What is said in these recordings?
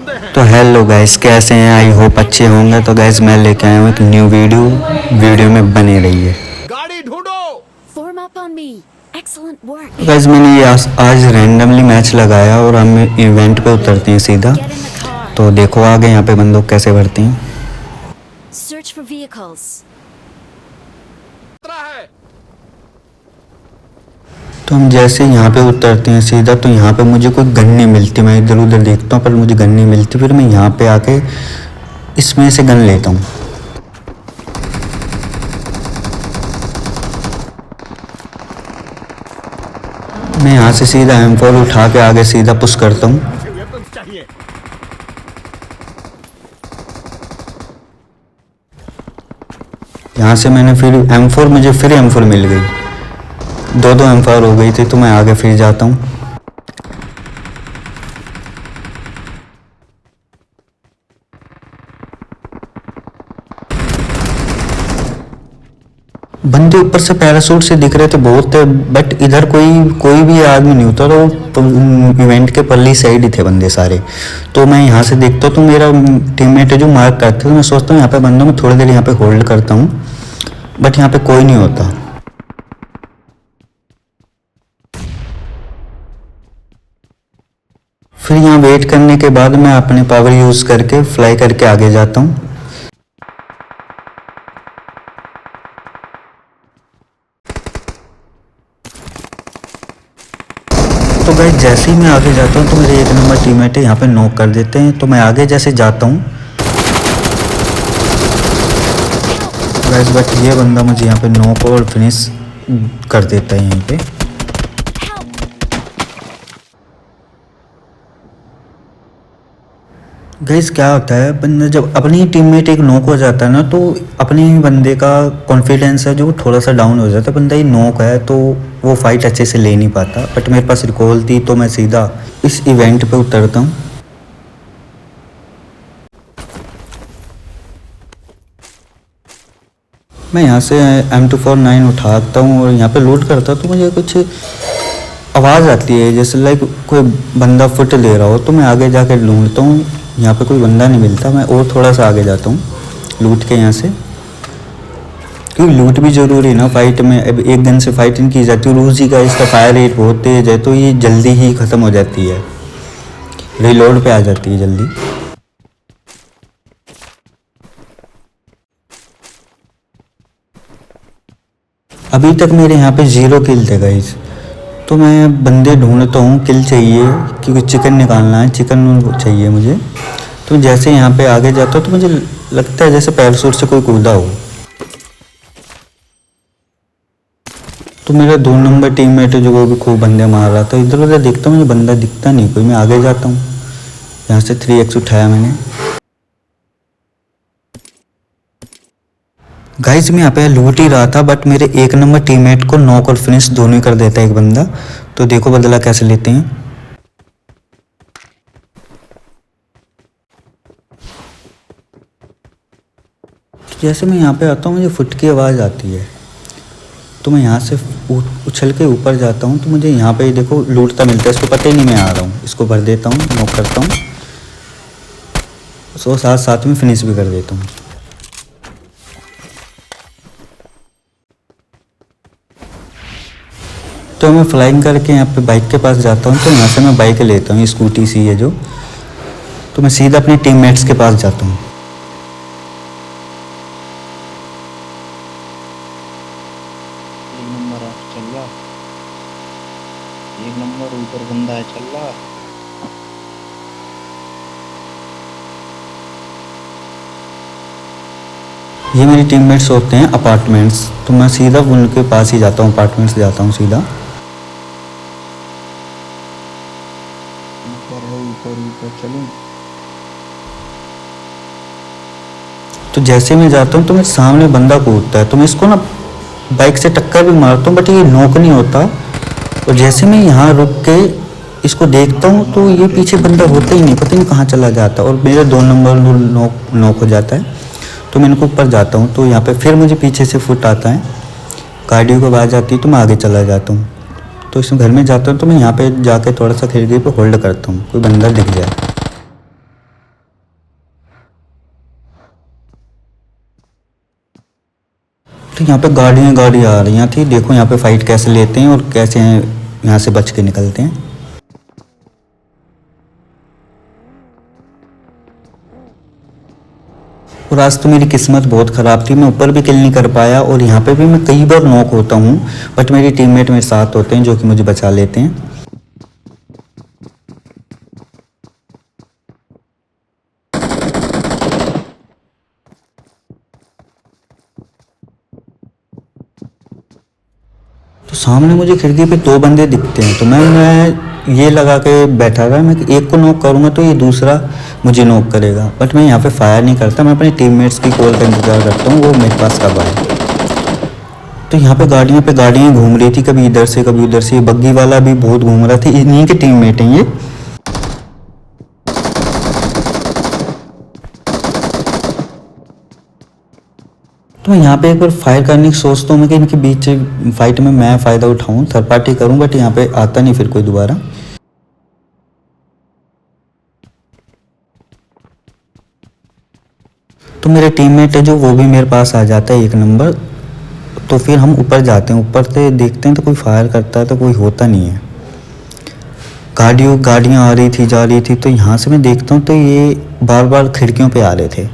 तो hello guys, कैसे हैं? आई होप अच्छे होंगे। तो गाइस मैं लेके आया हूँ एक न्यू वीडियो में बने रहिए। गाड़ी ढूंढो। Form up on me. Excellent work. तो गाइस मैंने ये आज रैंडमली मैच लगाया और हम इवेंट पे उतरते हैं सीधा। Get in the car. तो देखो आगे यहाँ पे बंदूक कैसे भरती हैं। Search for vehicles. खतरा है। तो हम जैसे यहाँ पे उतरते हैं सीधा, तो यहाँ पे मुझे कोई गन नहीं मिलती। मैं इधर उधर देखता हूँ पर मुझे गन नहीं मिलती। फिर मैं यहाँ पे आके इसमें से गन लेता हूँ। मैं यहाँ से सीधा M4 उठा के आगे सीधा पुश करता हूँ। मुझे वेपन्स चाहिए। यहाँ से मैंने फिर M4 मुझे फिर M4 मिल गई। दो M4 हो गई थी। तो मैं आगे फिर जाता हूँ। बंदे ऊपर से पैराशूट से दिख रहे थे बहुत, बट इधर कोई भी आदमी नहीं होता। तो इवेंट के परली साइड ही थे बंदे सारे। तो मैं यहाँ से देखता हूँ तो मेरा टीममेट है जो मार्क करते थे। तो मैं सोचता हूँ यहाँ पे बंदों में थोड़ी देर यहाँ पे होल्ड करता हूँ, बट यहाँ पे कोई नहीं होता। फिर यहाँ वेट करने के बाद मैं अपने पावर यूज़ करके फ्लाई करके आगे जाता हूँ। तो गाइस जैसे ही मैं आगे जाता हूँ तो मेरे एक नंबर टीममेट है यहाँ पे नॉक कर देते हैं। तो मैं आगे जैसे जाता हूँ गाइस, बट ये बंदा मुझे यहाँ पे नॉक और फिनिश कर देता है यहीं पे। गाइस क्या होता है, बंदा जब अपनी टीममेट एक नॉक हो जाता है ना, तो अपने ही बंदे का कॉन्फिडेंस है जो थोड़ा सा डाउन हो जाता है। बंदा ही नॉक है तो वो फाइट अच्छे से ले नहीं पाता। बट मेरे पास रिकॉल थी तो मैं सीधा इस इवेंट पे उतरता हूँ। मैं यहाँ से M249 उठाता हूँ और यहाँ पे लोड करता हूँ। तो मुझे कुछ आवाज़ आती है जैसे लाइक कोई बंदा फुट ले रहा हो। तो मैं आगे जाकर ढूंढता हूँ, यहाँ पे कोई बंदा नहीं मिलता। मैं और थोड़ा सा आगे जाता हूँ लूट के यहाँ से, क्योंकि लूट भी ज़रूरी है ना फाइट में। अब एक गन से फाइट नहीं की जाती। रूजी का इसका फायर रेट बहुत तेज है तो ये जल्दी ही ख़त्म हो जाती है, रिलोड पे आ जाती है जल्दी। अभी तक मेरे यहाँ पे 0 किल थे गाइस। तो मैं बंदे ढूंढता हूँ, किल चाहिए क्योंकि चिकन निकालना है, चिकन चाहिए मुझे। तो जैसे यहाँ पे आगे जाता हूँ तो मुझे लगता है जैसे पैराशूट से कोई कूदा हो। तो मेरा 2 नंबर टीममेट है जो वो भी खूब बंदे मार रहा था। इधर उधर देखता हूँ, मुझे बंदा दिखता नहीं कोई। मैं आगे जाता हूँ, यहाँ से 3x उठाया मैंने। गाइस मैं यहाँ पे लूट ही रहा था, बट मेरे 1 नंबर टीममेट को नॉक और फिनिश दोनों ही कर देता है एक बंदा। तो देखो बदला कैसे लेते हैं। तो जैसे मैं यहाँ पे आता हूँ मुझे फुट की आवाज़ आती है। तो मैं यहाँ से उछल के ऊपर जाता हूँ। तो मुझे यहाँ पे देखो लूटता मिलता है। इसको पता ही नहीं मैं आ रहा हूँ। इसको भर देता हूँ, नॉक करता हूँ, सो साथ में फिनिश भी कर देता हूँ। तो मैं फ्लाइंग करके यहाँ पे बाइक के पास जाता हूँ। तो यहाँ से मैं बाइक लेता हूँ, स्कूटी सी है जो। तो मैं सीधा अपने टीममेट्स के पास जाता हूँ। एक नंबर है, चल रहा। एक नंबर ऊपर बंदा है, चल रहा। ये मेरे टीममेट्स होते हैं अपार्टमेंट्स। तो मैं सीधा उनके पास ही जाता हूँ, अपार्टमेंट्स जाता हूँ सीधा। ऊपर है, ऊपर चलूं। तो जैसे मैं जाता हूँ तो मेरे सामने बंदा कूदता है। तो मैं इसको ना बाइक से टक्कर भी मारता हूँ, बट ये नॉक नहीं होता। और जैसे मैं यहाँ रुक के इसको देखता हूँ तो ये पीछे बंदा होता ही नहीं, पता नहीं कहाँ चला जाता। और मेरा 2 नंबर नॉक हो जाता है। तो मैं इनको ऊपर जाता हूँ तो यहाँ पे फिर मुझे पीछे से फुट आता है, गाड़ियों की आवाज़ आती है। तो मैं आगे चला जाता हूँ। तो इसमें घर में जाता हूँ तो मैं यहाँ पे जाके थोड़ा सा खिड़की पे होल्ड करता हूँ, कोई बंदा दिख जाए। तो जैसे मैं यहाँ पे आता हूँ मुझे फुट की आवाज़ आती है। तो मैं सीधा यहाँ पे जाके थोड़ा सा खिड़की पे होल्ड करता हूँ, कोई बंदा दिख जाए। तो यहाँ पे गाड़ी आ रही थी। देखो यहाँ पे फाइट कैसे लेते हैं और कैसे यहाँ से बच के निकलते हैं। और आज तो मेरी किस्मत बहुत ख़राब थी, मैं ऊपर भी किल नहीं कर पाया और यहाँ पे भी मैं कई बार नॉक होता हूँ, बट मेरे टीममेट मेरे साथ होते हैं जो कि मुझे बचा लेते हैं। तो सामने मुझे खिड़की पे 2 बंदे दिखते हैं, तो मैं ये लगा के बैठा था, मैं एक को नॉक करूँगा तो ये दूसरा मुझे नॉक करेगा, बट मैं यहाँ पे फायर नहीं करता, मैं अपने टीममेट्स की कॉल का इंतज़ार करता हूँ वो मेरे पास कब आए। तो यहाँ पे गाड़ियाँ घूम रही थी, कभी इधर से कभी उधर से। ये बग्गी वाला भी बहुत घूम रहा था, इन्हीं के टीममेट हैं ये। तो मैं यहाँ पे एक बार फायर करने की सोचता हूँ मैं कि इनके बीच फाइट में मैं फ़ायदा उठाऊँ, थर्ड पार्टी करूँ, बट यहाँ पे आता नहीं फिर कोई दोबारा। तो मेरे टीममेट है जो वो भी मेरे पास आ जाता है 1 नंबर। तो फिर हम ऊपर जाते हैं, ऊपर से देखते हैं तो कोई फायर करता है तो कोई होता नहीं है। गाड़ियाँ आ रही थी जा रही थी, तो यहाँ से मैं देखता हूँ तो ये बार बार खिड़कियों पे आ रहे थे।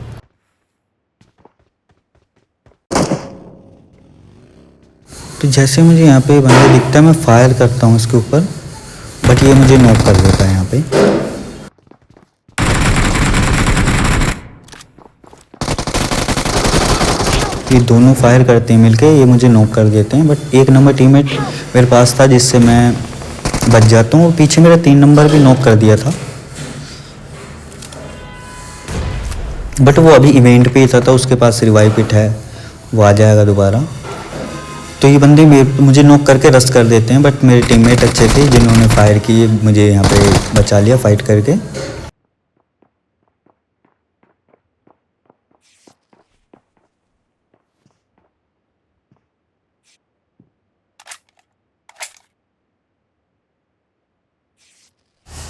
तो जैसे मुझे यहाँ पे बंदा दिखता है मैं फायर करता हूँ इसके ऊपर, बट ये मुझे नॉक कर देता है यहाँ पे। ये दोनों फायर करते हैं मिलके, ये मुझे नॉक कर देते हैं, बट 1 नंबर टीममेट मेरे पास था जिससे मैं बच जाता हूँ। पीछे मेरा 3 नंबर भी नॉक कर दिया था, बट वो अभी इवेंट पे ही था, तो उसके पास रिवाइव पिट है, वो आ जाएगा दोबारा। तो ये बंदे मुझे नॉक करके रश कर देते हैं, बट मेरे टीममेट अच्छे थे जिन्होंने फायर किए, मुझे यहाँ पे बचा लिया फाइट करके।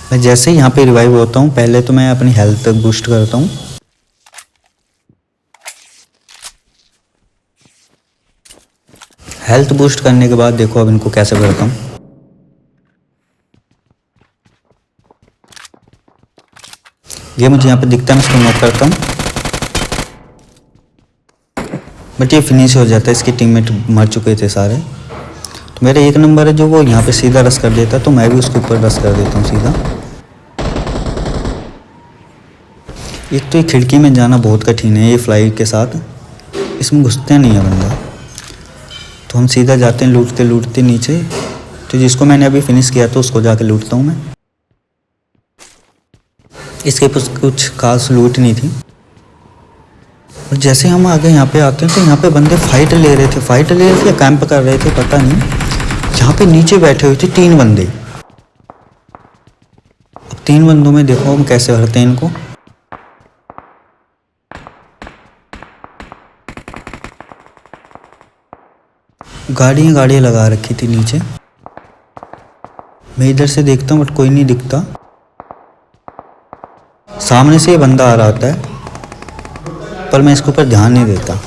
मैं जैसे ही यहाँ पे रिवाइव होता हूँ, पहले तो मैं अपनी हेल्थ बूस्ट करता हूँ। हेल्थ बूस्ट करने के बाद देखो अब इनको कैसे करता हूँ। ये मुझे यहाँ पे दिखता है, मैं इसको नॉक करता हूँ, बट ये फिनिश हो जाता है, इसके टीममेट मर चुके थे सारे। तो मेरा 1 नंबर है जो वो यहाँ पे सीधा रश कर देता, तो मैं भी उसके ऊपर रश कर देता हूँ सीधा। एक तो ये खिड़की में जाना बहुत कठिन है, ये फ्लाई के साथ इसमें घुसते नहीं है बंदा, तो हम सीधा जाते हैं लूटते लूटते नीचे। तो जिसको मैंने अभी फिनिश किया तो उसको जाके लूटता हूँ मैं। इसके पास कुछ खास लूट नहीं थी। और जैसे हम आगे यहाँ पे आते हैं तो यहाँ पे बंदे फाइट ले रहे थे या कैंप कर रहे थे पता नहीं। यहाँ पे नीचे बैठे हुए थे 3 बंदे। अब 3 बंदों में देखो हम कैसे हरते हैं इनको। गाड़ियाँ लगा रखी थी नीचे। मैं इधर से देखता हूँ बट कोई नहीं दिखता। सामने से ये बंदा आ रहा होता है पर मैं इसके ऊपर ध्यान नहीं देता।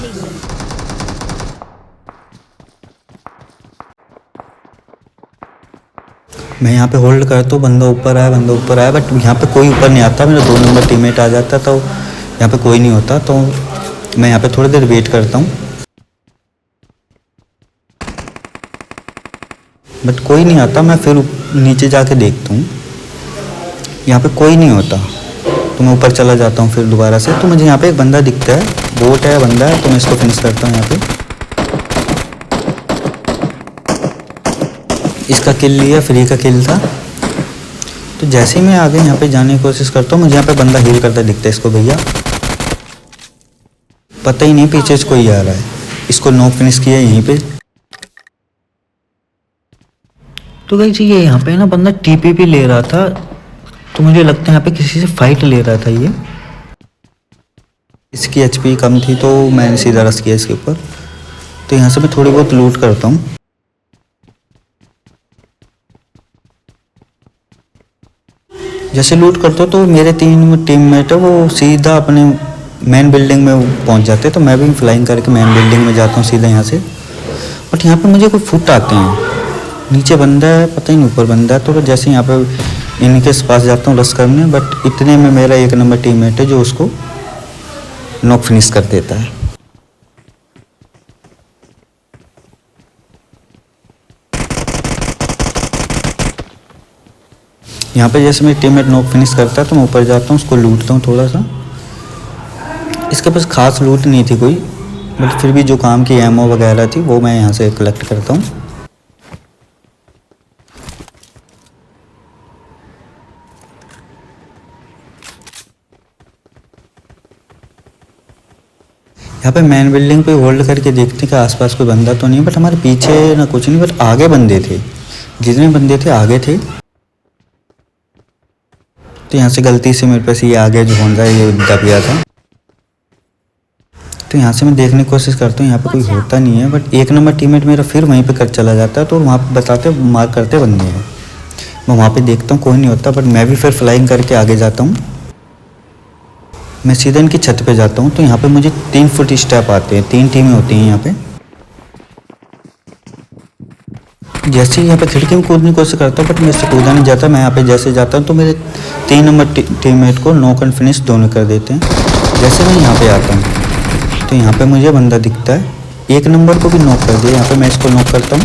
मैं यहाँ पे होल्ड करता हूँ, बंदा ऊपर आया बट यहाँ पे कोई ऊपर नहीं आता। मेरा 2 नंबर टीममेट आ जाता तो यहाँ पे कोई नहीं होता, तो मैं यहाँ पे थोड़ी देर वेट करता हूँ बट कोई नहीं आता। मैं फिर नीचे जाके देखता हूँ, यहाँ पे कोई नहीं होता तो मैं ऊपर चला जाता हूँ फिर दोबारा से। तो मुझे यहाँ पे एक बंदा दिखता है, बोट है बंदा है, तो मैं इसको फिनिश करता हूँ। यहाँ पे इसका किल लिया, फ्री का किल था। तो जैसे ही मैं आगे यहाँ पे जाने की कोशिश करता हूँ, मुझे यहाँ पे बंदा हील करता दिखता है। इसको भैया पता ही नहीं पीछे से कोई आ रहा है। इसको नॉक फिनिश किया यहीं पे। तो गाइस ये यहाँ पे ना बंदा टीपीपी ले रहा था, तो मुझे लगता है यहाँ पे किसी से फाइट ले रहा था ये। इसकी एचपी कम थी तो मैंने सीधा रश किया इसके ऊपर। तो यहाँ से मैं थोड़ी बहुत लूट करता हूँ। जैसे लूट करता हूँ तो मेरे 3 टीममेट है वो सीधा अपने मेन बिल्डिंग में पहुंच जाते हैं, तो मैं भी फ्लाइंग करके मेन बिल्डिंग में जाता हूँ सीधा यहाँ से। बट यहाँ पे मुझे कोई फुट आते हैं, नीचे बंदा है, पता ही नहीं ऊपर बंदा है। तो जैसे यहाँ पे इनके पास जाता हूँ रश करने, बट इतने में मेरा एक नंबर टीममेट है जो उसको नॉक फिनिश कर देता है। यहाँ पे जैसे मेरी टीममेट नॉक फिनिश करता है तो मैं ऊपर जाता हूँ, उसको लूटता हूँ थोड़ा सा। इसके पास खास लूट नहीं थी कोई, बट फिर भी जो काम की एमओ वगैरह थी वो मैं यहाँ से कलेक्ट करता हूँ। यहाँ पे मेन बिल्डिंग पे होल्ड करके देखते हैं कि आसपास कोई बंदा तो नहीं, बट हमारे पीछे ना कुछ नहीं, बट आगे बंदे थे। जितने बंदे थे आगे थे। तो यहाँ से गलती से मेरे पास ये आगे जो होंडा ये दब गया था। तो यहाँ से मैं देखने की कोशिश करता हूँ, यहाँ पे कोई होता नहीं है, बट एक नंबर टीममेट मेरा फिर वहीं पे कर चला जाता है। तो वहाँ पे बताते मार करते बंदे हैं, मैं वहाँ पे देखता हूँ कोई नहीं होता, बट मैं भी फिर फ्लाइंग करके आगे जाता हूँ। मैं सीधा इनकी छत पे जाता हूँ। तो यहाँ पे मुझे 3 फुट स्टेप आते हैं, 3 टीमें होती हैं यहाँ पे। जैसे ही यहाँ पे खिड़की में कूदने की कोशिश करता हूँ, बट मेरे से कूदा नहीं जाता। मैं यहाँ पे जैसे जाता हूँ तो मेरे 3 नंबर टीममेट को नॉक एंड फिनिश दोनों कर देते हैं। जैसे मैं यहाँ पे आता हूँ तो यहाँ पे मुझे बंदा दिखता है, 1 नंबर को भी नॉक कर दिया। यहाँ पे मैं इसको नॉक करता हूँ,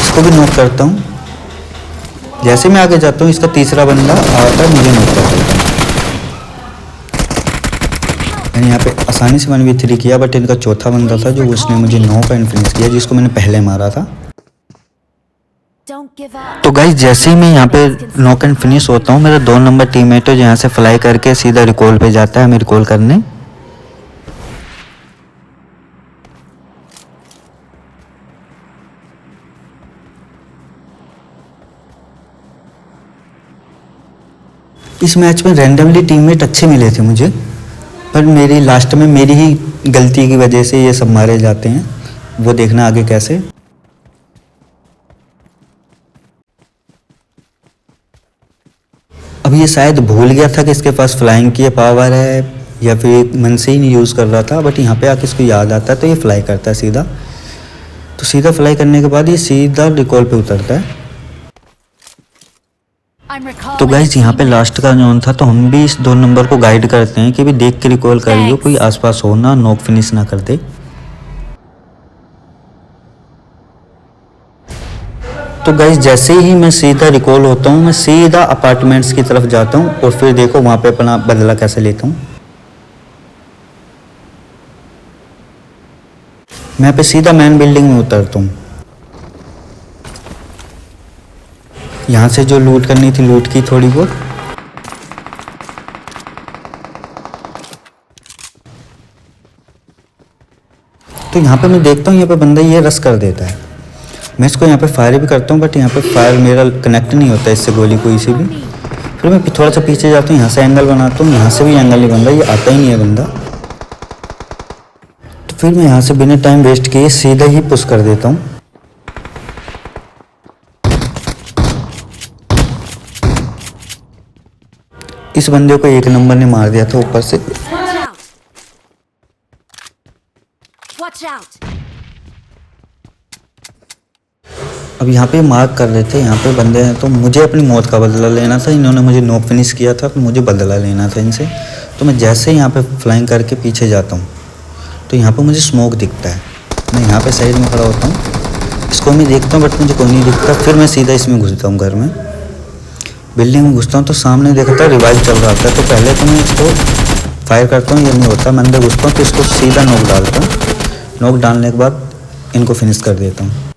इसको भी नॉक करता हूँ। जैसे मैं आगे जाता हूँ इसका तीसरा बंदा आता है, मुझे नॉक कर देता है। मैंने यहाँ पे आसानी से 1v3 किया, बट इनका चौथा बंदा था जो उसने मुझे नॉक एंड फिनिश किया, जिसको मैंने पहले मारा था। Don't give up. तो गाइस जैसे ही मैं यहाँ पे नॉक एंड फिनिश होता हूँ, मेरा 2 नंबर टीममेट है जो यहाँ से फ्लाई करके सीधा रिकॉल पे जाता है हमें रिकॉल करने। इस मैच में रैंडमली टीममेट अच्छे मिले थे मुझे, पर मेरी लास्ट में मेरी ही गलती की वजह से ये सब मारे जाते हैं। वो देखना आगे कैसे। अब ये शायद भूल गया था कि इसके पास फ्लाइंग की पावर है, या फिर मन से ही नहीं यूज़ कर रहा था, बट यहाँ पे आके इसको याद आता है तो ये फ्लाई करता है सीधा। तो सीधा फ्लाई करने के बाद ये सीधा रिकॉल पे उतरता है। I'm recalling. तो गाइज यहाँ पे लास्ट का जोन था, तो हम भी इस 2 नंबर को गाइड करते हैं कि भी देख के रिकॉल करियो, कोई आसपास हो ना, नॉक फिनिश ना कर दे। तो गाइज जैसे ही मैं सीधा रिकॉल होता हूँ, मैं सीधा अपार्टमेंट्स की तरफ जाता हूँ और फिर देखो वहाँ पे अपना बदला कैसे लेता हूँ। मैं पे सीधा मेन बिल्डिंग में उतरता हूँ। यहाँ से जो लूट करनी थी लूट की थोड़ी बहुत। तो यहाँ पे मैं देखता हूँ यहाँ पे बंदा ये रस कर देता है। मैं इसको यहाँ पे फायर भी करता हूँ, बट यहाँ पे फायर मेरा कनेक्ट नहीं होता इससे गोली कोई सी भी। फिर मैं थोड़ा सा पीछे जाता हूँ, यहाँ से एंगल बनाता हूँ, यहाँ से भी एंगल नहीं बन रहा, ये आता ही नहीं है बंदा। तो फिर मैं यहाँ से बिना टाइम वेस्ट किए सीधा ही पुश कर देता हूँ। इस बंदे को 1 नंबर ने मार दिया था ऊपर से। Watch out. Watch out. अब यहाँ पे मार्क कर रहे थे, यहाँ पे बंदे हैं, तो मुझे अपनी मौत का बदला लेना था। इन्होंने मुझे नॉक फिनिश किया था, तो मुझे बदला लेना था इनसे। तो मैं जैसे ही यहाँ पे फ्लाइंग करके पीछे जाता हूँ तो यहाँ पे मुझे स्मोक दिखता है। मैं यहाँ पे साइड में खड़ा होता हूँ, इसको मैं देखता हूँ बट मुझे कोई नहीं दिखता। फिर मैं सीधा इसमें घुसता हूँ, घर में बिल्डिंग में घुसता हूँ, तो सामने देखता है रिवाइव चल रहा था। तो पहले तो मैं इसको फायर करता हूँ, ये नहीं होता, मैं अंदर घुसता हूँ तो इसको सीधा नॉक डालता हूँ। नॉक डालने के बाद इनको फिनिश कर देता हूँ।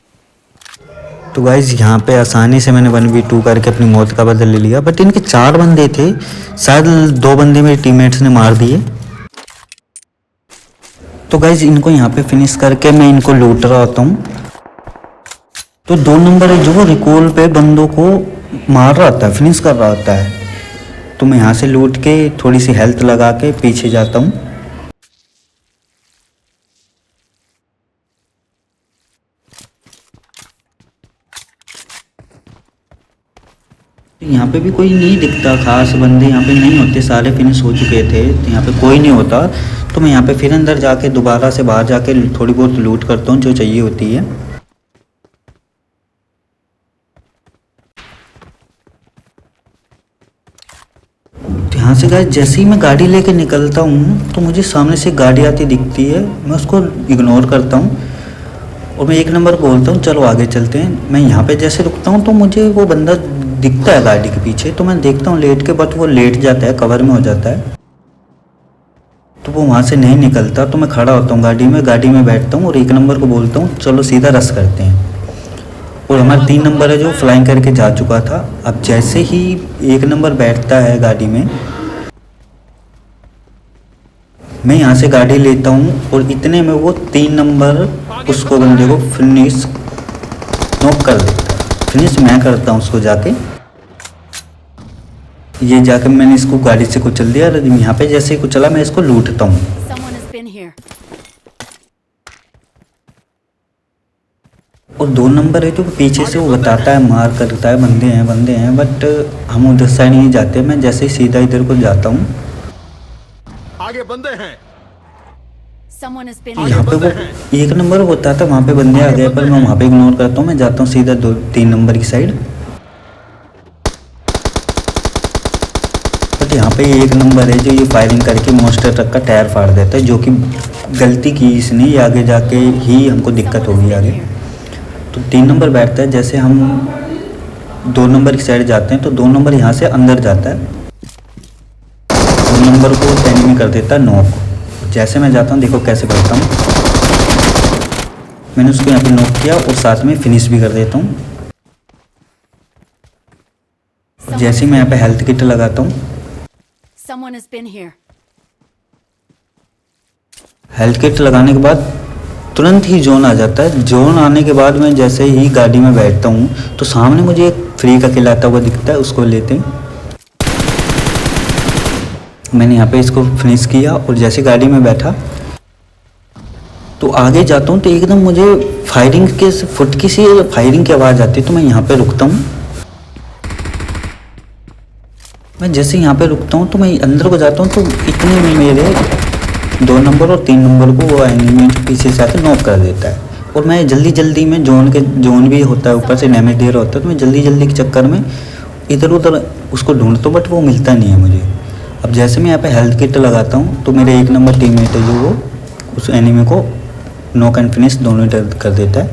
तो गाइज यहाँ पे आसानी से मैंने 1v2 करके अपनी मौत का बदला ले लिया, बट इनके 4 बंदे थे, शायद 2 बंदे मेरे टीममेट्स ने मार दिए। तो गाइज इनको यहाँ पे फिनिश करके मैं इनको लूट रहा होता हूँ। तो 2 नंबर है जो वो रिकॉल पे बंदों को मार रहा होता है, फिनिश कर रहा होता है। तो मैं यहाँ से लूट के थोड़ी सी हेल्थ लगा के पीछे जाता हूँ। यहाँ पे भी कोई नहीं दिखता, खास बंदे यहाँ पे नहीं होते, सारे फिनिश हो चुके थे तो यहाँ पे कोई नहीं होता। तो मैं यहाँ पे फिर अंदर जाके दोबारा से बाहर जाके थोड़ी बहुत लूट करता हूँ जो चाहिए होती है। तो यहाँ से गाइस जैसे ही मैं गाड़ी लेके निकलता हूँ तो मुझे सामने से गाड़ी आती दिखती है, मैं उसको इग्नोर करता हूँ और मैं एक नंबर बोलता हूँ चलो आगे चलते हैं। मैं यहाँ पे जैसे रुकता हूँ तो मुझे वो बंदा दिखता है गाड़ी के पीछे, तो मैं देखता हूँ लेट के, बट वो लेट जाता है, कवर में हो जाता है, तो वो वहाँ से नहीं निकलता। तो मैं खड़ा होता हूँ गाड़ी में बैठता हूँ और एक नंबर को बोलता हूँ चलो सीधा रश करते हैं। और हमारा 3 नंबर है जो फ्लाइंग करके जा चुका था। अब जैसे ही एक नंबर बैठता है गाड़ी में, मैं यहाँ से गाड़ी लेता हूँ और इतने में वो 3 नंबर उसको बंदे को फिनिश नॉक कर देता है। फिनिश मैं करता हूँ उसको जाके, ये जाकर मैंने इसको गाड़ी से कुचल दिया। और यहाँ पे जैसे ही कुचला मैं इसको लूटता हूँ। Someone has been here. और 2 नंबर है जो पीछे से वो बताता है, मार करता है, बंदे हैं, बट हम उधर साइड नहीं जाते। मैं जैसे ही सीधा इधर को जाता हूँ, आगे बंदे हैं। Someone has been यहाँ here. पे वो 1 नंबर होता था, वहाँ पे बंदे आ गए, पर मैं वहाँ पे इग्नोर करता हूँ। मैं जाता हूँ सीधा 3 नंबर की साइड। बट यहाँ पे 1 नंबर है जो ये फायरिंग करके मॉन्स्टर ट्रक का टायर फाड़ देता है, जो कि गलती की इसने, ये आगे जाके ही हमको दिक्कत होगी आगे। तो 3 नंबर बैठता है, जैसे हम 2 नंबर की साइड जाते हैं तो 2 नंबर यहाँ से अंदर जाता है, 2 नंबर को एनिमी कर देता है नॉक। जैसे मैं जाता हूँ देखो कैसे करता हूँ, मैंने उसको यहाँ पे नॉक किया और साथ में फिनिश भी कर देता हूँ। जैसे ही मैं यहाँ पे हेल्थ किट लगाता हूँ, Someone has been here. Health kit लगाने के बाद तुरंत ही जोन आ जाता है। जोन आने के बाद मैं जैसे ही गाड़ी में बैठता हूँ तो सामने मुझे एक फ्री का किल आता हुआ दिखता है, उसको लेते हैं। मैंने यहाँ पे इसको फिनिश किया और जैसे गाड़ी में बैठा तो आगे जाता हूँ तो एकदम मुझे फायरिंग के फुटकी सी फायरिंग की आवाज़ आती है। तो मैं यहाँ पे रुकता हूँ। मैं जैसे यहाँ पे रुकता हूँ तो मैं अंदर को जाता हूँ तो इतने में मेरे 2 नंबर और 3 नंबर को वो एनिमी पीछे से आकर नॉक कर देता है। और मैं जल्दी में जोन भी होता है, ऊपर से डैमेज दे रहा होता है, तो मैं जल्दी के चक्कर में इधर उधर उसको ढूंढता हूँ, बट वो मिलता नहीं है मुझे। अब जैसे मैं यहाँ पे हेल्थ किट लगाता हूँ तो मेरे 1 नंबर टीममेट है जो वो उस एनिमी को नॉक एंड फिनिश दोनों ही कर देता है।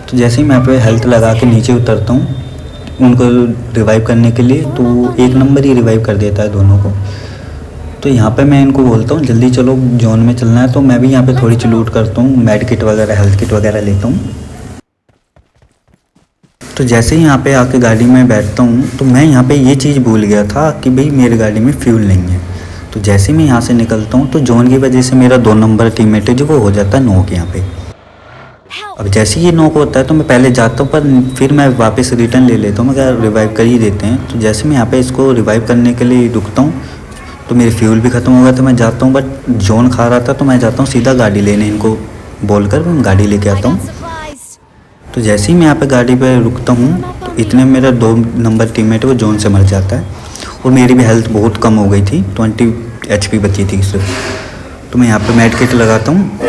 तो जैसे ही मैं यहाँ पे हेल्थ लगा के नीचे उतरता हूँ उनको रिवाइव करने के लिए, तो 1 नंबर ही रिवाइव कर देता है दोनों को। तो यहाँ पे मैं इनको बोलता हूँ जल्दी चलो जोन में चलना है। तो मैं भी यहाँ पे थोड़ी सी लूट करता हूँ, मेड किट वगैरह हेल्थ किट वगैरह लेता हूँ। तो जैसे ही यहाँ पे आके गाड़ी में बैठता हूँ तो मैं यहाँ पे ये चीज़ भूल गया था कि भाई मेरी गाड़ी में फ्यूल नहीं है। तो जैसे ही मैं यहाँ से निकलता हूँ तो जोन की वजह से मेरा 2 नंबर टीममेट है जो वो हो जाता है नॉक यहाँ पे। अब जैसे ही नॉक होता है तो मैं पहले जाता हूँ, पर फिर मैं वापस रिटर्न ले लेता हूँ, मगर रिवाइव कर ही देते हैं। तो जैसे मैं यहाँ पे इसको रिवाइव करने के लिए रुकता हूँ तो मेरी फ्यूल भी ख़त्म हो गया था। मैं जाता हूँ बट जोन खा रहा था, तो मैं जाता हूँ सीधा गाड़ी लेने, इनको बोलकर मैं गाड़ी लेके I आता got हूँ। supplies. तो जैसे ही मैं यहाँ पे गाड़ी पे रुकता हूँ तो इतने में मेरा 2 नंबर टीममेट वो जोन से मर जाता है और मेरी भी हेल्थ बहुत कम हो गई थी, 20 HP बची थी सिर्फ। तो मैं यहाँ पे मेड किट लगाता हूँ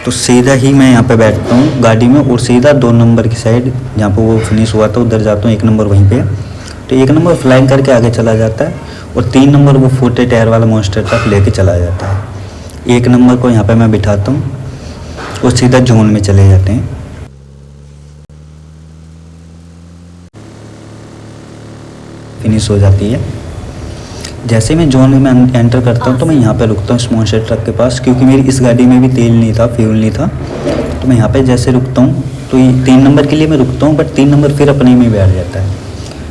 तो सीधा ही मैं यहाँ पे बैठता हूँ गाड़ी में और सीधा 2 नंबर की साइड जहाँ पे वो फिनिश हुआ था उधर जाता हूँ। 1 नंबर वहीं पे, तो 1 नंबर फ्लाइंग करके आगे चला जाता है और 3 नंबर वो फूटे टायर वाला मॉन्स्टर ट्रक लेके चला जाता है। 1 नंबर को यहाँ पे मैं बिठाता हूँ और सीधा जोन में चले जाते हैं। फिनिश हो जाती है। जैसे मैं जोन में एंटर करता हूँ तो मैं यहाँ पे रुकता हूँ इस मॉन्स्टर ट्रक के पास, क्योंकि मेरी इस गाड़ी में भी तेल नहीं था, फ्यूल नहीं था। तो मैं यहाँ पे जैसे रुकता हूँ तो ये 3 नंबर के लिए मैं रुकता हूँ, बट 3 नंबर फिर अपने में बैठ जाता है।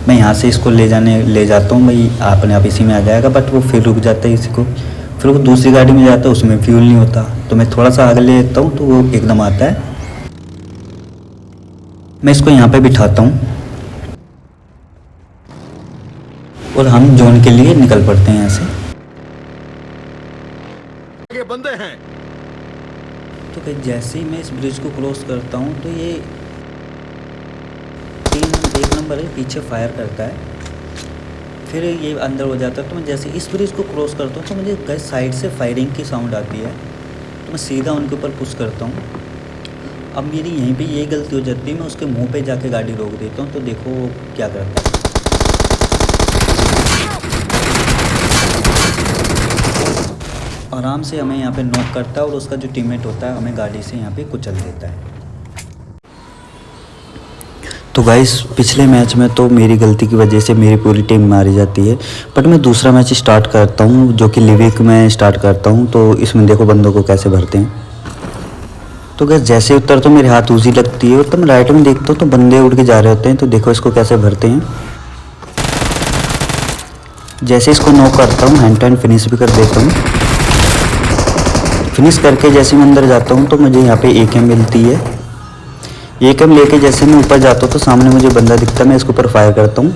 मैं यहाँ से इसको ले जाता हूँ, भाई अपने आप इसी में आ जाएगा, बट वो फिर रुक जाता है इसी को। फिर वो दूसरी गाड़ी में जाता है, उसमें फ्यूल नहीं होता, तो मैं थोड़ा सा आगे ले लेता हूँ तो वो एकदम आता है। मैं इसको यहाँ पे बिठाता हूँ और हम जोन के लिए निकल पड़ते हैं यहाँ से। आगे बंदे हैं। तो फिर जैसे ही मैं इस ब्रिज को क्रॉस करता हूँ तो ये 1 नंबर है पीछे फायर करता है फिर ये अंदर हो जाता है। तो मैं जैसे इस ब्रिज को क्रॉस करता हूँ तो मुझे गैस साइड से फायरिंग की साउंड आती है, तो मैं सीधा उनके ऊपर पुश करता हूँ। अब मेरी यहीं पे ये गलती हो जाती है, मैं उसके मुंह पे जाके गाड़ी रोक देता हूँ। तो देखो वो क्या करता है। आराम से हमें यहाँ पे नॉक करता है और उसका जो टीममेट होता है हमें गाड़ी से यहाँ पे कुचल देता है। तो गाइस पिछले मैच में तो मेरी गलती की वजह से मेरी पूरी टीम मारी जाती है, बट मैं दूसरा मैच स्टार्ट करता हूँ जो कि लिविक में स्टार्ट करता हूँ। तो इसमें देखो बंदों को कैसे भरते हैं। तो गैस जैसे उत्तर तो मेरे हाथ उसी लगती है, तो मैं राइट में देखता हूँ तो बंदे उड़ के जा रहे होते हैं। तो देखो इसको कैसे भरते हैं। जैसे इसको नॉक करता हूँ हैंड टू हैंड फिनिश भी कर देता हूँ। फिनिश करके जैसे मैं अंदर जाता हूँ तो मुझे यहाँ पे AKM मिलती है। AKM लेके जैसे मैं ऊपर जाता हूँ तो सामने मुझे बंदा दिखता है, मैं इसके ऊपर फायर करता हूँ,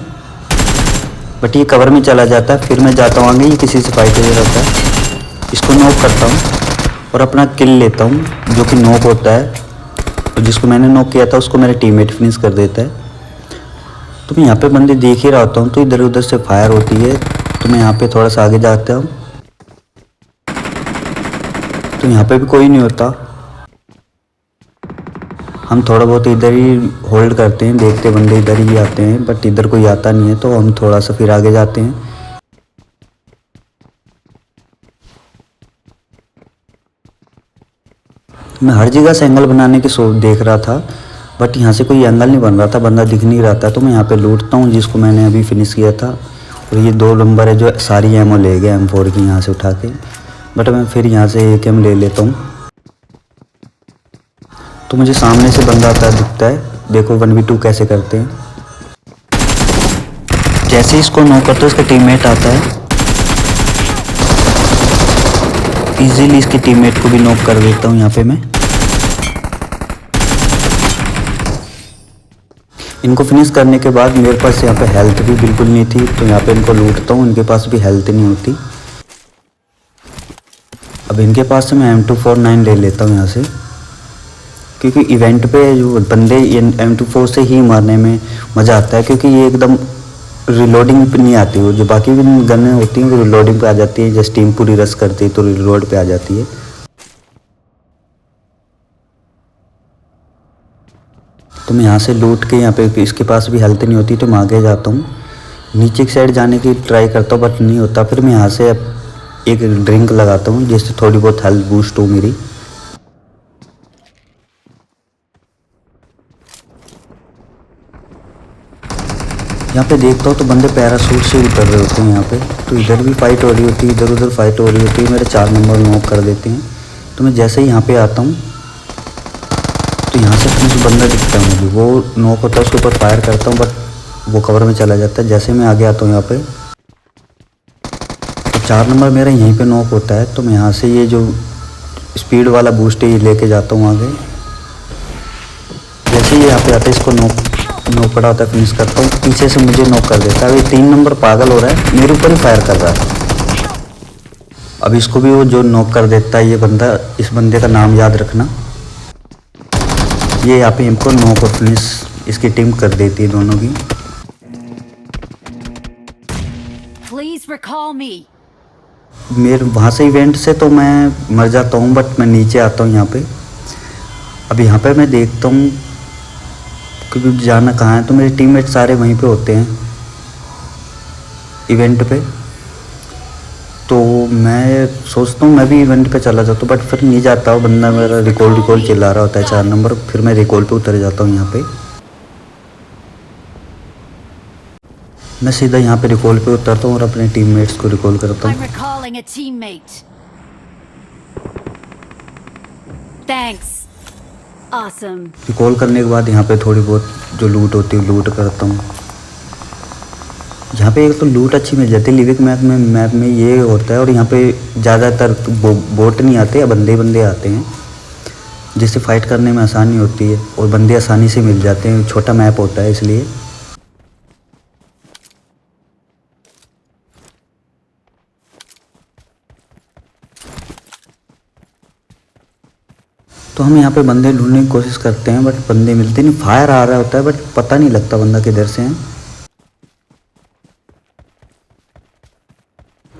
बट ये कवर में चला जाता है। फिर मैं जाता हूँ आगे, ये किसी से फाइट ले रहता है, इसको नॉक करता हूँ और अपना किल लेता हूँ जो कि नॉक होता है। और जिसको मैंने नॉक किया था उसको मेरा टीममेट फिनिश कर देता है। तो मैं यहाँ पे बंदे देख ही रहा होता हूँ तो इधर उधर से फायर होती है। तो मैं यहाँ पे थोड़ा सा आगे जाता हूँ तो यहाँ पे भी कोई नहीं होता। हम थोड़ा बहुत इधर ही होल्ड करते हैं, देखते बंदे इधर ही आते हैं, बट इधर कोई आता नहीं है तो हम थोड़ा सा फिर आगे जाते हैं। मैं हर जगह से एंगल बनाने की सोच देख रहा था, बट यहाँ से कोई एंगल नहीं बन रहा था, बंदा दिख नहीं रहा था। तो मैं यहाँ पे लूटता हूँ जिसको मैंने अभी फिनिश किया था। और ये 2 नंबर है जो सारी एमओ ले गया M4 की यहाँ से उठा के, बट मैं फिर यहाँ से AKM ले लेता हूँ। तो मुझे सामने से बंदा आता दिखता है, देखो 1v2 कैसे करते हैं। जैसे ही इसको नॉक करते उसका टीममेट आता है, इजीली इसके टीममेट को भी नॉक कर देता हूँ यहाँ पे मैं। इनको फिनिश करने के बाद मेरे पास यहाँ पे हेल्थ भी बिल्कुल नहीं थी, तो यहाँ पे इनको लूटता हूँ, इनके पास भी हेल्थ नहीं होती। अब इनके पास से मैं M249 ले लेता हूँ यहाँ से, क्योंकि इवेंट पे जो बंदे M24 से ही मारने में मज़ा आता है, क्योंकि ये एकदम रिलोडिंग पे नहीं आती। वो जो बाकी गन्ने होती हैं वो रिलोडिंग पे आ जाती है, जैसे टीम पूरी रश करती है तो रिलोड पे आ जाती है। तो मैं यहाँ से लूट के यहाँ पे, इसके पास भी हेल्थ नहीं होती तो मैं आगे जाता हूँ, नीचे की साइड जाने की ट्राई करता हूँ बट नहीं होता। फिर मैं यहाँ से एक ड्रिंक लगाता हूँ जिससे थोड़ी बहुत हेल्थ बूस्ट हो मेरी। यहाँ पे देखता हूँ तो बंदे पैराशूट से उतर रहे होते हैं यहाँ पे। तो इधर भी फाइट हो रही होती है, इधर उधर फाइट हो रही होती है, मेरे 4 नंबर नॉक कर देते हैं। तो मैं जैसे ही यहाँ पे आता हूँ तो यहाँ से कुछ बंदा दिखता है मुझे, वो नॉक होता है, उसके ऊपर फायर करता हूँ बट वो कवर में चला जाता है। जैसे मैं आगे आता हूँ यहाँ पे तो 4 नंबर मेरा यहीं पे नॉक होता है। तो मैं यहाँ से ये जो स्पीड वाला बूस्ट है ये लेके जाता हूँ आगे। जैसे ही यहाँ पे आता है इसको नॉक पड़ा होता है, फिनिश करता हूँ, पीछे से मुझे नॉक कर देता है। ये 3 नंबर पागल हो रहा है, मेरे ऊपर ही फायर कर रहा है। अब इसको भी वो जो नॉक कर देता है ये बंदा, इस बंदे का नाम याद रखना। ये यहाँ पे हमको नॉक और फिनिश इसकी टीम कर देती है दोनों की। Please recall me. मेरे वहाँ से इवेंट से तो मैं मर जाता हूँ, बट मैं नीचे आता हूँ यहाँ पे। अब यहाँ पे मैं देखता हूँ क्योंकि जाना कहाँ है, तो मेरे टीममेट सारे वहीं पे होते हैं इवेंट पे। तो मैं सोचता हूँ मैं भी इवेंट पे चला जाता हूँ, बट फिर नहीं जाता हूँ। बंदा मेरा रिकॉल चिल्ला रहा होता है 4 नंबर, फिर मैं रिकॉल पे उतर जाता हूँ यहाँ पे। मैं सीधा यहाँ पे रिकॉल पे उतरता हूँ और अपने टीममेट्स को रिकॉल करता I'm हूँ। recalling a teammate. Thanks. Awesome. Recall करने के बाद यहाँ पे थोड़ी बहुत जो लूट होती है लूट करता हूँ। यहाँ पे एक तो लूट अच्छी मिल जाती है। लिविक मैप में ये होता है, और यहाँ पे ज़्यादातर बोट नहीं आते या बंदे आते हैं, जिससे फाइट करने में आसानी होती है और बंदे आसानी से मिल जाते हैं। छोटा मैप होता है इसलिए। तो हम यहाँ पे बंदे ढूंढने की कोशिश करते हैं बट बंदे मिलते नहीं। फायर आ रहा होता है बट पता नहीं लगता बंदा किधर से है।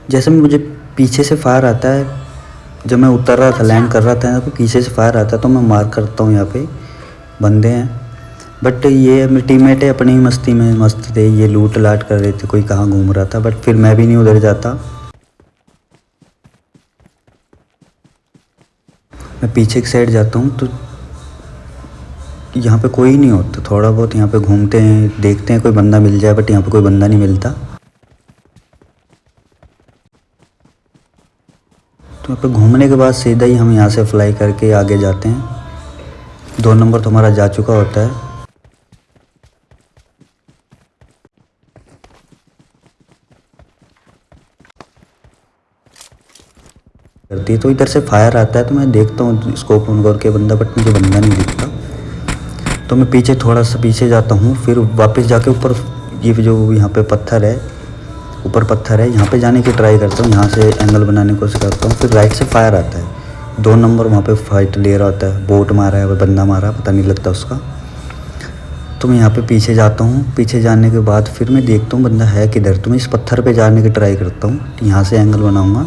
जैसे मुझे पीछे से फायर आता है, जब मैं उतर रहा था लैंड कर रहा था तो पीछे से फायर आता है, तो मैं मार करता हूँ। यहाँ पे बंदे हैं, बट ये मेरे टीममेट है अपनी ही मस्ती में मस्त थे, ये लूट लाट कर रहे थे, कोई कहाँ घूम रहा था, बट फिर मैं भी नहीं उधर जाता। मैं पीछे की साइड जाता हूँ तो यहाँ पे कोई नहीं होता, थोड़ा बहुत यहाँ पे घूमते हैं, देखते हैं कोई बंदा मिल जाए, बट यहाँ पे कोई बंदा नहीं मिलता। तो यहाँ पे घूमने के बाद सीधा ही हम यहाँ से फ्लाई करके आगे जाते हैं। 2 नंबर तो हमारा जा चुका होता है। करती है तो इधर से फायर आता है, तो मैं देखता हूँ स्कोप ऑन करके बंदा, बट मुझे बंदा नहीं दिखता। तो मैं पीछे थोड़ा सा पीछे जाता हूँ, फिर वापस जाके ऊपर ये जो यहाँ पे पत्थर है, ऊपर पत्थर है, यहाँ पे जाने की ट्राई करता हूँ, यहाँ से एंगल बनाने की कोशिश करता हूँ। फिर राइट से फायर आता है, 2 नंबर वहाँ पे फाइट ले रहा होता है, बोट मारा है, बंदा मारा, पता नहीं लगता उसका। तो मैं यहाँ पे पीछे जाता हूँ, पीछे जाने के बाद फिर मैं देखता हूँ बंदा है किधर, तो मैं इस पत्थर पे जाने की ट्राई करता हूँ, यहाँ से एंगल बनाऊँगा।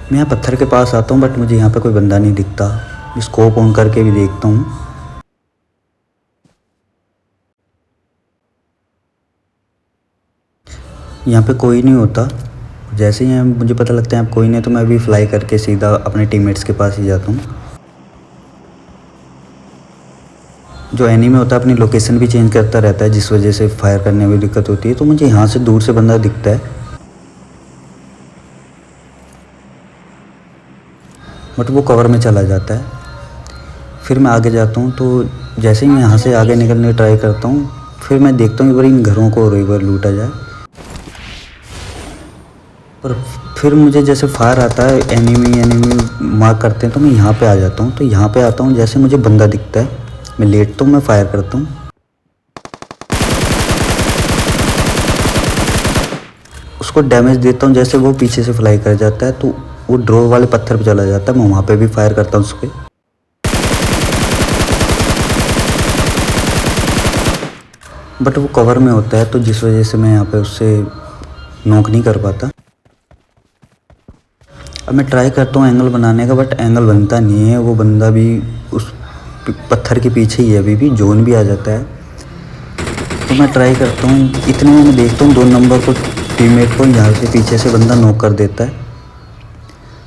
मैं यहाँ पत्थर के पास आता हूँ, बट मुझे यहाँ पे कोई बंदा नहीं दिखता। स्कोप ऑन करके भी देखता हूँ, यहाँ पे कोई नहीं होता। जैसे ही मुझे पता लगता है अब कोई नहीं, तो मैं भी फ्लाई करके सीधा अपने टीममेट्स के पास ही जाता हूँ। जो एनिमी होता है अपनी लोकेशन भी चेंज करता रहता है, जिस वजह से फायर करने में दिक्कत होती है। तो मुझे यहाँ से दूर से बंदा दिखता है, बट वो कवर में चला जाता है। फिर मैं आगे जाता हूँ, तो जैसे ही मैं यहाँ से आगे निकलने की ट्राई करता हूँ, फिर मैं देखता हूँ इन घरों को रिवर लूटा जाए। पर फिर मुझे जैसे फायर आता है, एनिमी मार्क करते हैं, तो मैं यहाँ पे आ जाता हूँ। तो यहाँ पे आता हूँ, जैसे मुझे बंदा दिखता है, मैं लेटता हूँ, मैं फायर करता हूँ। उसको डैमेज देता हूँ, जैसे वो पीछे से फ्लाई कर जाता है, तो वो ड्रॉ वाले पत्थर पे चला जाता है। मैं वहाँ पे भी फायर करता हूँ उसके, बट वो कवर में होता है, तो जिस वजह से मैं यहाँ पे उससे नॉक नहीं कर पाता। अब मैं ट्राई करता हूँ एंगल बनाने का, बट एंगल बनता नहीं है। वो बंदा भी उस पत्थर के पीछे ही है, अभी भी जोन भी आ जाता है। तो मैं ट्राई करता हूँ, इतने में मैं देखता हूँ 2 नंबर को, टीममेट को यहाँ से पीछे से बंदा नॉक कर देता है।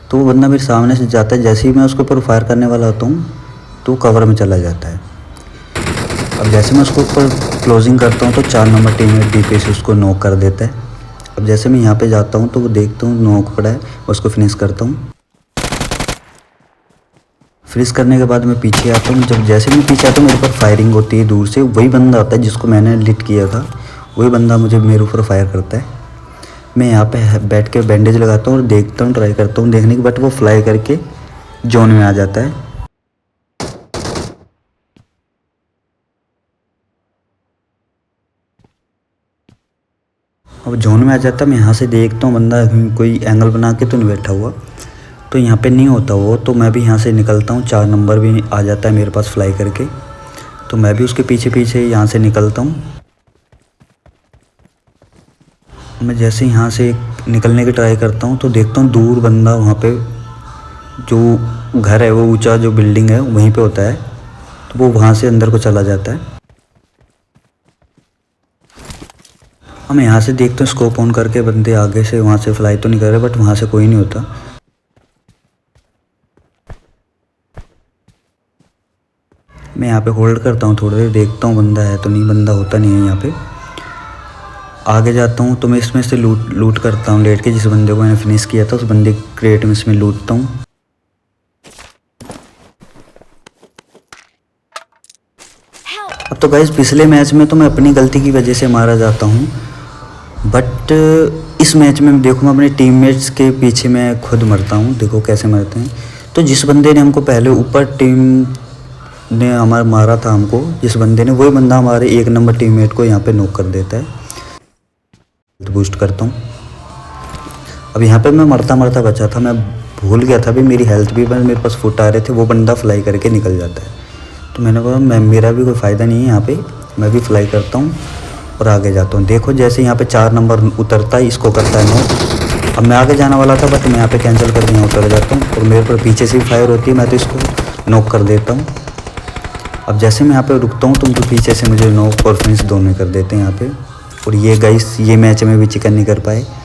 तो वो बंदा मेरे सामने से जाता है, जैसे ही मैं उसके ऊपर फायर करने वाला होता हूँ, तो कवर में चला जाता है। अब जैसे मैं उसको ऊपर क्लोजिंग करता हूँ, तो 4 नंबर टीममेट डीपी से उसको नॉक कर देता है। अब जैसे मैं यहाँ पे जाता हूँ, तो वो देखता हूँ नॉक पड़ा है, उसको फिनिश करता हूँ। फिनिश करने के बाद मैं पीछे आता हूँ। जब जैसे मैं पीछे आता हूँ, मेरे ऊपर फायरिंग होती है दूर से। वही बंदा आता है जिसको मैंने लिट किया था, वही बंदा मुझे मेरे ऊपर फायर करता है। मैं यहाँ पे बैठ के बैंडेज लगाता हूँ और देखता हूँ, ट्राई करता हूँ देखने की, बट वो फ्लाई करके जोन में आ जाता है। अब जोन में आ जाता है, मैं यहाँ से देखता हूँ बंदा कोई एंगल बना के तो नहीं बैठा हुआ, तो यहाँ पे नहीं होता वो। तो मैं भी यहाँ से निकलता हूँ, 4 नंबर भी आ जाता है मेरे पास फ्लाई करके, तो मैं भी उसके पीछे पीछे यहाँ से निकलता हूँ। मैं जैसे यहाँ से निकलने की ट्राई करता हूँ, तो देखता हूँ दूर बंदा, वहाँ पे जो घर है, वो ऊंचा जो बिल्डिंग है वहीं पे होता है, तो वो वहाँ से अंदर को चला जाता है। हम यहाँ से देखते हैं स्कोप ऑन करके, बंदे आगे से वहाँ से फ्लाई तो नहीं कर रहे, बट वहाँ से कोई नहीं होता। मैं यहाँ पे होल्ड करता हूँ, थोड़ी देर देखता हूँ बंदा है तो नहीं, बंदा होता नहीं है यहाँ पे। आगे जाता हूँ, तो मैं इसमें से लूट करता हूँ लेट के, जिस बंदे को मैंने फिनिश किया था उस बंदे की क्रेट में इसमें लूटता हूँ। अब तो गाइस पिछले मैच में तो मैं अपनी गलती की वजह से मारा जाता हूँ, बट इस मैच में देखो मैं अपने टीममेट्स के पीछे मैं खुद मरता हूँ। देखो कैसे मरते हैं। तो जिस बंदे ने हमको पहले ऊपर टीम ने हमारा मारा था हमको, जिस बंदे ने, वही बंदा हमारे 1 नंबर टीममेट को यहाँ पे नॉक कर देता है। तो बूस्ट करता हूँ। अब यहाँ पे मैं मरता मरता बचा था, मैं भूल गया था भी मेरी हेल्थ भी, मेरे पास फुट आ रहे थे। वो बंदा फ्लाई करके निकल जाता है, तो मैंने कहा मेरा भी कोई फ़ायदा नहीं है यहाँ पे, मैं भी फ्लाई करता हूँ और आगे जाता हूँ। देखो जैसे यहाँ पे 4 नंबर उतरता है, इसको करता है नॉक। अब मैं आगे जाने वाला था बट मैं यहाँ पे कैंसिल करके यहाँ उतर जाता हूँ और मेरे पर पीछे से ही फायर होती है, मैं तो इसको नॉक कर देता हूँ। अब जैसे मैं यहाँ पे रुकता हूँ तो पीछे से मुझे नॉक और फिनिश दोनों कर देते हैं यहाँ पे। और ये गाइस ये मैच में भी चिकन नहीं कर पाए।